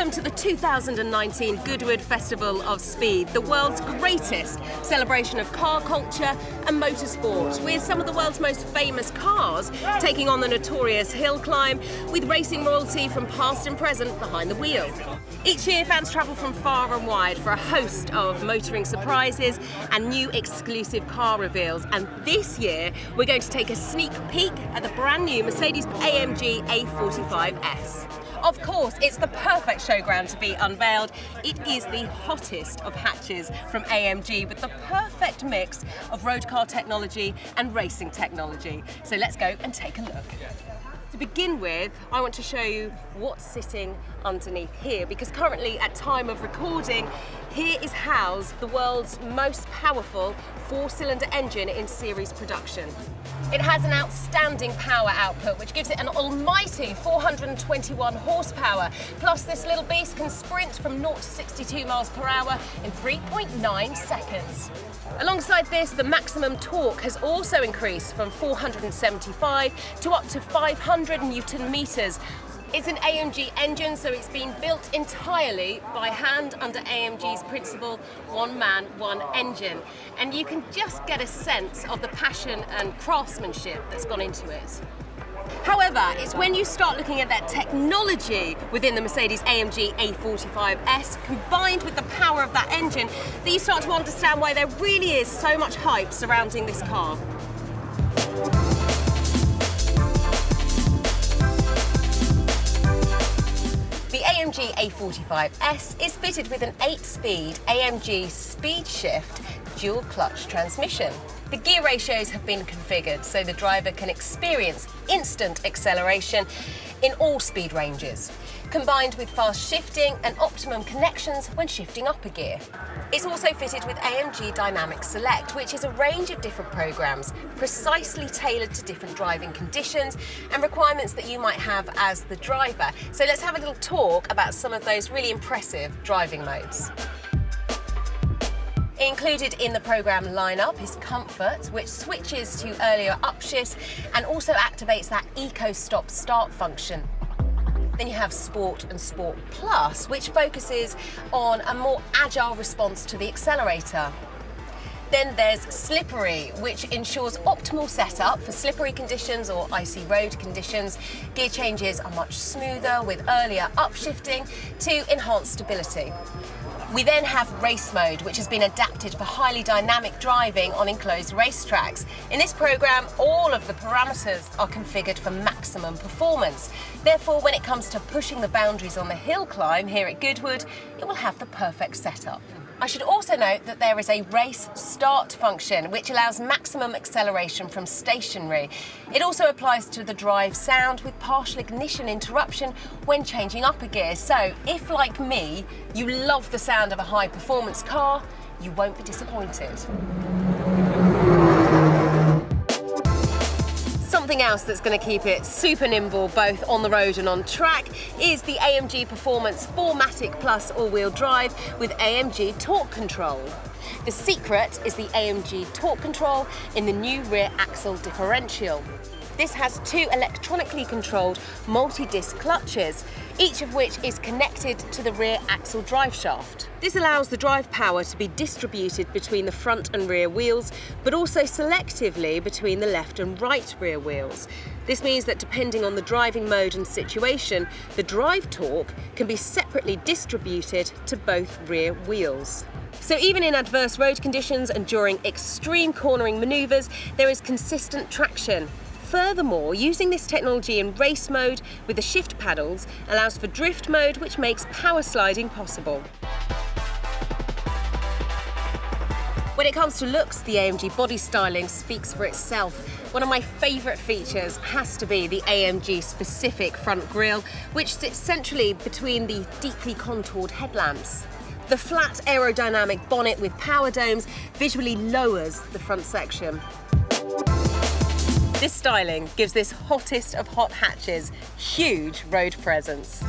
Welcome to the 2019 Goodwood Festival of Speed, the world's greatest celebration of car culture and motorsport, with some of the world's most famous cars taking on the notorious hill climb, with racing royalty from past and present behind the wheel. Each year, fans travel from far and wide for a host of motoring surprises and new exclusive car reveals. And this year, we're going to take a sneak peek at the brand new Mercedes-AMG A45S. Of course, it's the perfect showground to be unveiled. It is the hottest of hatches from AMG, with the perfect mix of road car technology and racing technology. So let's go and take a look. To begin with, I want to show you what's sitting underneath here, because currently, at time of recording, here is housed the world's most powerful four-cylinder engine in series production. It has an outstanding power output, which gives it an almighty 421 horsepower. Plus, this little beast can sprint from 0 to 62 miles per hour in 3.9 seconds. Alongside this, the maximum torque has also increased from 475 to up to 500 Newton meters. It's an AMG engine, so it's been built entirely by hand under AMG's principle, one man, one engine. And you can just get a sense of the passion and craftsmanship that's gone into it. However, it's when you start looking at that technology within the Mercedes-AMG A45S, combined with the power of that engine, that you start to understand why there really is so much hype surrounding this car. The AMG A45S is fitted with an 8-speed AMG Speed Shift dual clutch transmission. The gear ratios have been configured so the driver can experience instant acceleration in all speed ranges, combined with fast shifting and optimum connections when shifting up a gear. It's also fitted with AMG Dynamic Select, which is a range of different programs precisely tailored to different driving conditions and requirements that you might have as the driver. So let's have a little talk about some of those really impressive driving modes. Included in the program lineup is Comfort, which switches to earlier upshifts and also activates that Eco Stop Start function. Then you have Sport and Sport Plus, which focuses on a more agile response to the accelerator. Then there's Slippery, which ensures optimal setup for slippery conditions or icy road conditions. Gear changes are much smoother with earlier upshifting to enhance stability. We then have Race Mode, which has been adapted for highly dynamic driving on enclosed racetracks. In this program, all of the parameters are configured for maximum performance. Therefore, when it comes to pushing the boundaries on the hill climb here at Goodwood, it will have the perfect setup. I should also note that there is a race start function, which allows maximum acceleration from stationary. It also applies to the drive sound with partial ignition interruption when changing up a gear. So if, like me, you love the sound of a high performance car, you won't be disappointed. Something else that's going to keep it super nimble both on the road and on track is the AMG Performance 4MATIC Plus all-wheel drive with AMG Torque Control. The secret is the AMG Torque Control in the new rear axle differential. This has two electronically controlled multi-disc clutches, each of which is connected to the rear axle drive shaft. This allows the drive power to be distributed between the front and rear wheels, but also selectively between the left and right rear wheels. This means that depending on the driving mode and situation, the drive torque can be separately distributed to both rear wheels. So even in adverse road conditions and during extreme cornering manoeuvres, there is consistent traction. Furthermore, using this technology in race mode with the shift paddles allows for drift mode, which makes power sliding possible. When it comes to looks, the AMG body styling speaks for itself. One of my favourite features has to be the AMG specific front grille, which sits centrally between the deeply contoured headlamps. The flat aerodynamic bonnet with power domes visually lowers the front section. This styling gives this hottest of hot hatches huge road presence.